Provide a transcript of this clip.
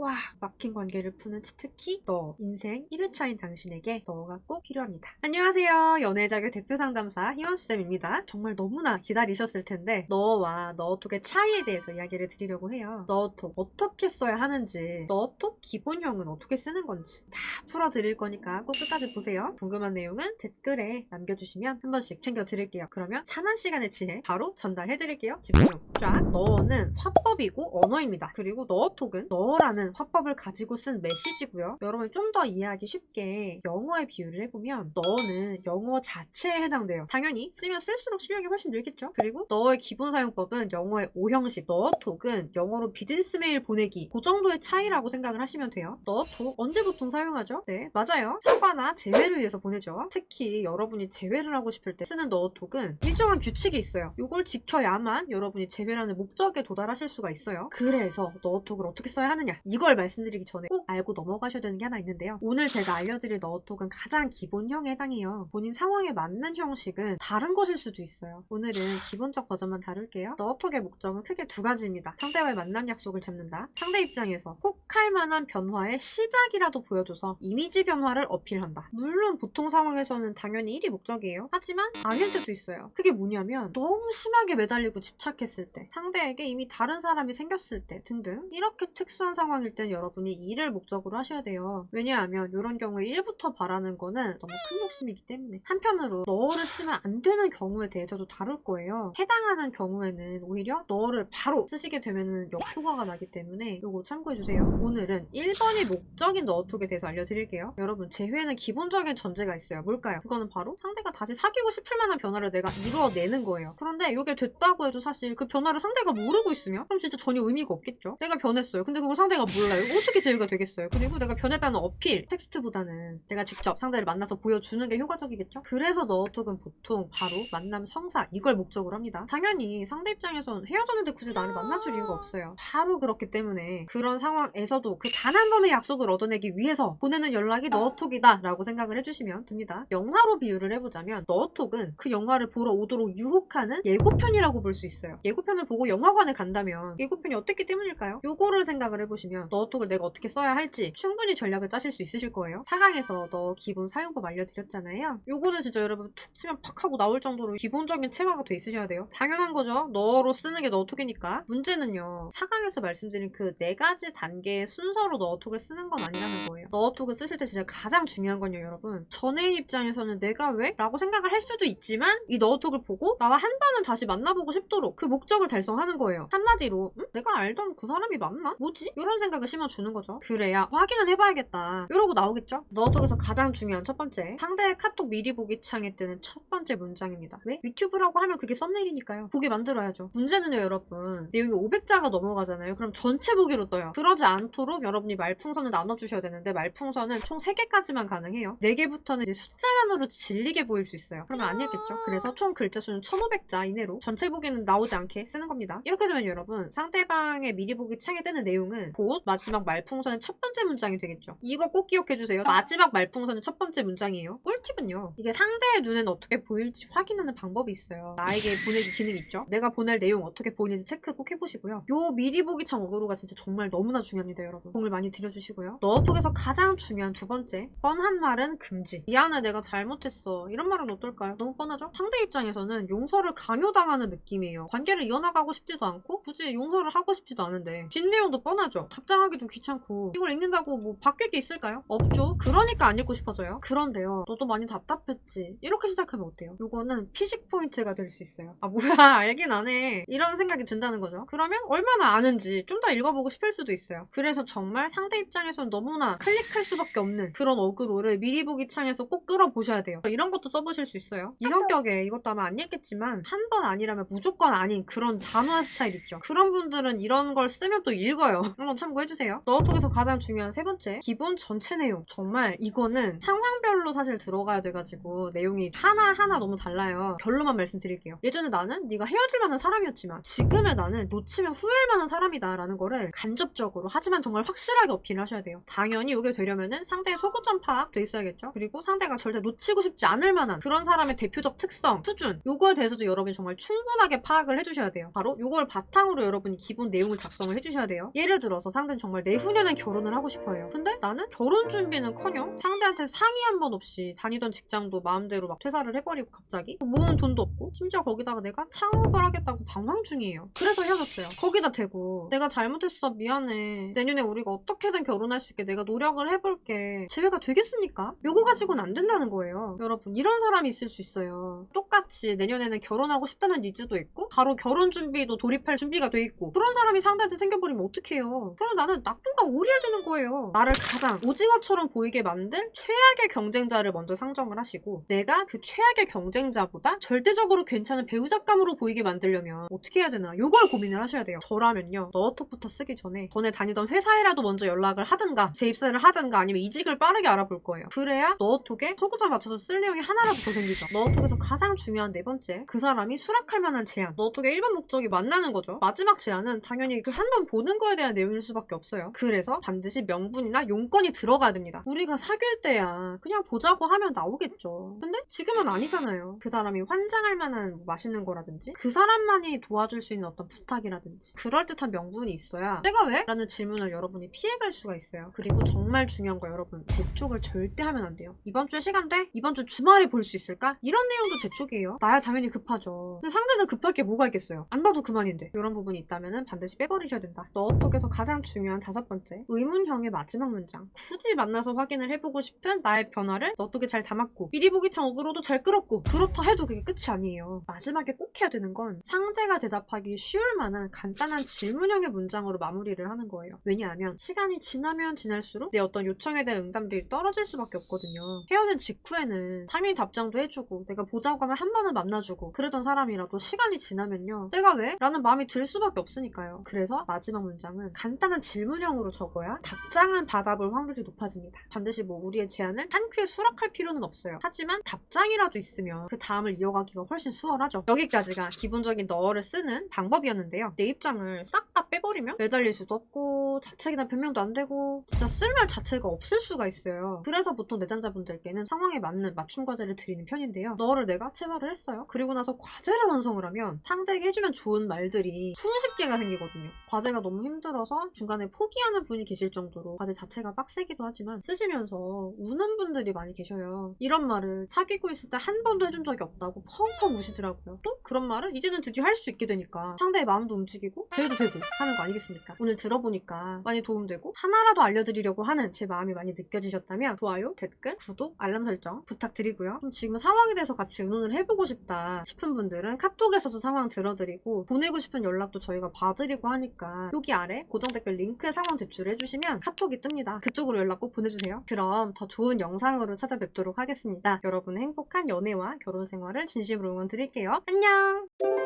와, 막힌 관계를 푸는 특히 너, 인생 1회차인 당신에게 너가 꼭 필요합니다. 안녕하세요. 연애자격 대표 상담사 희원쌤입니다. 정말 너무나 기다리셨을 텐데 너와 너톡의 차이에 대해서 이야기를 드리려고 해요. 너톡 어떻게 써야 하는지, 너톡 기본형은 어떻게 쓰는 건지 다 풀어드릴 거니까 꼭 끝까지 보세요. 궁금한 내용은 댓글에 남겨주시면 한 번씩 챙겨드릴게요. 그러면 4만 시간의 지혜 바로 전달해드릴게요. 집중. 쫙. 너는 화법이고 언어입니다. 그리고 너톡은 너라는 화법을 가지고 쓴 메시지고요. 여러분이 좀 더 이해하기 쉽게 영어에 비유를 해보면 너는 영어 자체에 해당돼요. 당연히 쓰면 쓸수록 실력이 훨씬 늘겠죠. 그리고 너의 기본 사용법은 영어의 5형식, 너톡은 영어로 비즈니스 메일 보내기, 그 정도의 차이라고 생각을 하시면 돼요. 너톡 언제 보통 사용하죠? 네, 맞아요. 휴가나 재회를 위해서 보내죠. 특히 여러분이 재회를 하고 싶을 때 쓰는 너톡은 일정한 규칙이 있어요. 이걸 지켜야만 여러분이 재회라는 목적에 도달하실 수가 있어요. 그래서 너톡을 어떻게 써야 하느냐, 이걸 말씀드리기 전에 꼭 알고 넘어가셔야 되는 게 하나 있는데요. 오늘 제가 알려드릴 너톡은 가장 기본형에 해당해요. 본인 상황에 맞는 형식은 다른 것일 수도 있어요. 오늘은 기본적 버전만 다룰게요. 너톡의 목적은 크게 두 가지입니다. 상대와의 만남 약속을 잡는다. 상대 입장에서 혹할 만한 변화의 시작이라도 보여줘서 이미지 변화를 어필한다. 물론 보통 상황에서는 당연히 1이 목적이에요. 하지만 아닐 때도 있어요. 그게 뭐냐면 너무 심하게 매달리고 집착했을 때, 상대에게 이미 다른 사람이 생겼을 때 등등, 이렇게 특수한 상황일 땐 여러분이 2를 목적으로 하셔야 돼요. 왜냐하면 이런 경우에 1부터 바라는 거는 너무 큰 욕심이기 때문에. 한편으로 너를 쓰면 안 되는 경우에 대해서도 다룰 거예요. 해당하는 경우에는 오히려 너를 바로 쓰시게 되면 역효과가 나기 때문에 이거 참고해주세요. 오늘은 1번이 목적인 너톡에 대해서 알려드릴게요. 여러분, 재회는 기본적인 전제가 있어요. 뭘까요? 그거는 바로 상대가 다시 사귀고 싶을 만한 변화를 내가 이루어내는 거예요. 그런데 이게 됐다고 해도 사실 그 변화를 상대가 모르고 있으면 그럼 진짜 전혀 의미가 없겠죠. 내가 변했어요. 근데 그걸 상대가 몰라요. 어떻게 재회가 되겠어요? 그리고 내가 변했다는 어필, 텍스트보다는 내가 직접 상대를 만나서 보여주는 게 효과적이겠죠? 그래서 너톡은 보통 바로 만남 성사, 이걸 목적으로 합니다. 당연히 상대 입장에선 헤어졌는데 굳이 나를 만나줄 이유가 없어요. 바로 그렇기 때문에 그런 상황에서도 그 단 한 번의 약속을 얻어내기 위해서 보내는 연락이 너톡이다 라고 생각을 해주시면 됩니다. 영화로 비유를 해보자면 너톡은 그 영화를 보러 오도록 유혹하는 예고편이라고 볼 수 있어요. 예고편을 보고 영화관에 간다면 예고편이 어땠기 때문일까요? 요거를 생각을 해보시면 너톡을 내가 어떻게 써야 할지 충분히 전략을 짜실 수 있으실 거예요. 4강에서 너 기본 사용법 알려드렸잖아요. 요거는 진짜 여러분 툭 치면 팍 하고 나올 정도로 기본적인 체화가 돼 있으셔야 돼요. 당연한 거죠. 너로 쓰는 게 너톡이니까. 문제는요, 4강에서 말씀드린 그 4가지 단계의 순서로 너톡을 쓰는 건 아니라는 거예요. 너톡을 쓰실 때 진짜 가장 중요한 건요, 여러분, 전애인 입장에서는 내가 왜? 라고 생각을 할 수도 있지만 이 너톡을 보고 나와 한 번은 다시 만나보고 싶도록 그 목적을 달성하는 거예요. 한마디로 내가 알던 그 사람이 맞나? 뭐지? 이런 생각을 심어주는 거죠. 그래야 확인은 해봐야겠다 이러고 나오겠죠. 너톡에서 가장 중요한 첫 번째, 상대의 카톡 미리 보기 창에 뜨는 첫 번째 문장입니다. 왜? 유튜브라고 하면 그게 썸네일이니까요. 보게 만들어야죠. 문제는요, 여러분, 내용이 500자가 넘어가잖아요. 그럼 전체 보기로 떠요. 그러지 않도록 여러분이 말풍선을 나눠주셔야 되는데 말풍선은 총 3개까지만 가능해요. 4개부터는 이제 숫자만으로 질리게 보일 수 있어요. 그러면 안 읽겠죠. 그래서 총 글자 수는 1500자 이내로 전체 보기는 나오지 않게 쓰는 겁니다. 이렇게 되면 여러분, 상대방의 미리 보기 창에 뜨는 내용은 곧 마지막 말풍선의 첫 번째 문장이 되겠죠. 이거 꼭 기억해주세요. 마지막 말풍선의 첫 번째 문장이에요. 꿀팁은요, 이게 상대의 눈에는 어떻게 보일지 확인하는 방법이 있어요. 나에게 보내기 기능이 있죠. 내가 보낼 내용 어떻게 보이는지 체크 꼭 해보시고요. 요 미리 보기 창 어그로가 진짜 정말 너무나 중요합니다, 여러분. 공을 많이 들여주시고요. 너톡에서 가장 중요한 두 번째, 뻔한 말은 금지. 미안해, 내가 잘못했어, 이런 말은 어떨까요? 너무 뻔하죠? 상대 입장에서는 용서를 강요당하는 느낌이에요. 관계를 이어나가고 싶지도 않고 굳이 용서를 하고 싶지도 않은데 뒷내용도 뻔하죠. 답장하기도 귀찮고 이걸 읽는다고 뭐 바뀔 게 있을까요? 없죠. 그러니까 안 읽고 싶어져요. 그런데요, 너도 많이 답답했지, 이렇게 시작하면 어때요? 요거는 피식 포인트가 될 수 있어요. 아 뭐야, 알긴 안 해, 이런 생각이 든다는 거죠. 그러면 얼마나 아는지 좀 더 읽어보고 싶을 수도 있어요. 그래서 정말 상대 입장에서는 너무나 클릭할 수밖에 없는 그런 어그로를 미리 보기 창에서 꼭 끌어보셔야 돼요. 이런 것도 써보실 수 있어요. 이 성격에 이것도 아마 안 읽겠지만 한 번 아니라면 무조건 아닌 그런 단호한 스타일 있죠. 그런 분들은 이런 걸 쓰면 또 읽어요. 한번 참고해주세요. 너톡에서 가장 중요한 세 번째, 기본 전체 내용. 정말 이거는 상황별로 사실 들어가야 돼가지고 내용이 하나하나 너무 달라요. 별로만 말씀드릴게요. 예전에 나는 네가 헤어질 만한 사람이었지만 지금의 나는 놓치면 후회할 만한 사람이다 라는 거를 간접적으로 하지만 정말 확실하게 어필을 하셔야 돼요. 당연히 이게 되려면은 상대의 소구점 파악돼 있어야겠죠. 그리고 상대가 절대 놓치고 싶지 않을 만한 그런 사람의 대표적 특성, 수준, 요거에 대해서도 여러분이 정말 충분하게 파악을 해주셔야 돼요. 바로 요걸 바탕으로 여러분이 기본 내용을 작성을 해주셔야 돼요. 예를 들어서 상대는 정말 내후년엔 결혼을 하고 싶어요. 근데 나는 결혼 준비는커녕 상대한테 상의 한 번 없이 다니던 직장도 마음대로 막 퇴사를 해버리고 갑자기 모은 돈도 없고 심지어 거기다가 내가 창업을 하겠다고 방황 중이에요. 그래서 헤어졌어요. 거기다 대고 내가 잘못했어 미안해 내년에 우리가 어떻게든 결혼할 수 있게 내가 노력을 해볼게 제외가 되겠습니까? 요거 가지고는 안 된다는 거예요. 여러분 이런 사람이 있을 수 있어요. 똑같이 내년에는 결혼하고 싶다는 니즈도 있고 바로 결혼 준비도 돌입할 준비가 돼 있고 그런 사람이 상대한테 생겨버리면 어떡해요. 그럼 나는 낙동강 오리알 되는 거예요. 나를 가장 오징어처럼 보이게 만들 최악의 경쟁자를 먼저 상정을 하시고 내가 그 최악의 경쟁자보다 절대적으로 괜찮은 배우작감으로 보이게 만들려면 어떻게 해야 되나 요걸 고민을 하셔야 돼요. 저라면요 너톡부터 쓰기 전에 전에 다니던 회사에라도 먼저 연락을 하든가 재입사를 하든가 아니면 이직을 빠르게 알아볼 거예요. 그래야 너톡에 소구점 맞춰서 쓸 내용이 하나라도 더 생기죠. 너톡에서 가장 중요한 네 번째, 그 사람이 수락할 만한 제안. 너톡의 1번 목적이 만나는 거죠. 마지막 제안은 당연히 그 한 번 보는 거에 대한 내용일 수밖에 없어요. 그래서 반드시 명분이나 용건이 들어가야 됩니다. 우리가 사귈 때야 그냥 보자고 하면 나오겠죠. 근데 지금은 아니잖아요. 그 사람이 환장할 만한 뭐 맛있는 거라든지 그 사람만이 도와줄 수 있는 어떤 부탁이라든지 그럴듯한 명분이 있어야 내가 왜? 라는 질문을 여러분이 피해갈 수가 있어요. 그리고 정말 중요한 거 여러분 재촉을 절대 하면 안 돼요. 이번 주에 시간 돼? 이번 주 주말에 볼 수 있을까? 이런 내용도 재촉이에요. 나야 당연히 급하죠. 근데 상대는 급할 게 뭐가 있겠어요. 안 봐도 그만인데. 이런 부분이 있다면 반드시 빼버리셔야 된다. 너톡에서 가장 중요한 다섯 번째, 의문형의 마지막 문장. 굳이 만나서 확인을 해보고 싶은 나의 변화를 너톡에 잘 담았고 미리 보기 전 어그로도 잘 끌었고 그렇다 해도 그게 끝이 아니에요. 마지막에 꼭 해야 되는 건 상대가 대답하기 쉬울 만한 간단한 질문형의 문장으로 마무리를 하는 거예요. 왜냐하면 시간이 지나면 지날수록 내 어떤 요청에 대한 응답들이 떨어질 수밖에 없거든요. 헤어진 직후에는 당연히 답장도 해주고 내가 보자고 하면 한 번은 만나주고 그러던 사람이라도 시간이 지나면요 내가 왜? 라는 마음이 들 수밖에 없으니까요. 그래서 마지막 문장은 간단한 질문형으로 적어야 답장은 받아볼 확률이 높아집니다. 반드시 뭐 우리의 제안을 한 큐에 수락할 필요는 없어요. 하지만 답장이라도 있으면 그 다음을 이어가기가 훨씬 수월하죠. 여기까지가 기본적인 너를 쓰는 방법이었는데요. 내 입장을 싹 다 빼버리면 매달릴 수도 없고 자책이나 변명도 안 되고 진짜 쓸 말 자체가 없을 수가 있어요. 그래서 보통 내장자분들께는 상황에 맞는 맞춤 과제를 드리는 편인데요. 너를 내가 체화를 했어요. 그리고 나서 과제를 완성을 하면 상대에게 해주면 좋은 말들이 수십 개가 생기거든요. 과제가 너무 힘들어서 중간에 포기하는 분이 계실 정도로 과제 자체가 빡세기도 하지만 쓰시면서 우는 분들이 많이 계셔요. 이런 말을 사귀고 있을 때 한 번도 해준 적이 없다고 펑펑 우시더라고요. 또 그런 말을 이제는 드디어 할 수 있게 되니까 상대의 마음도 움직이고 제의도 되고 하는 거 아니겠습니까? 오늘 들어보니까 많이 도움되고 하나라도 알려드리려고 하는 제 마음이 많이 느껴지셨다면 좋아요, 댓글, 구독, 알람 설정 부탁드리고요. 좀 지금 상황에 대해서 같이 의논을 해보고 싶다 싶은 분들은 카톡에서도 상황 들어드리고 보내고 싶은 연락도 저희가 봐드리고 하니까 여기 아래 고정 댓글 링크에 상황 제출을 해주시면 카톡이 뜹니다. 그쪽으로 연락 꼭 보내주세요. 그럼 더 좋은 영상으로 찾아뵙도록 하겠습니다. 여러분의 행복한 연애와 결혼 생활을 진심으로 응원드릴게요. 안녕!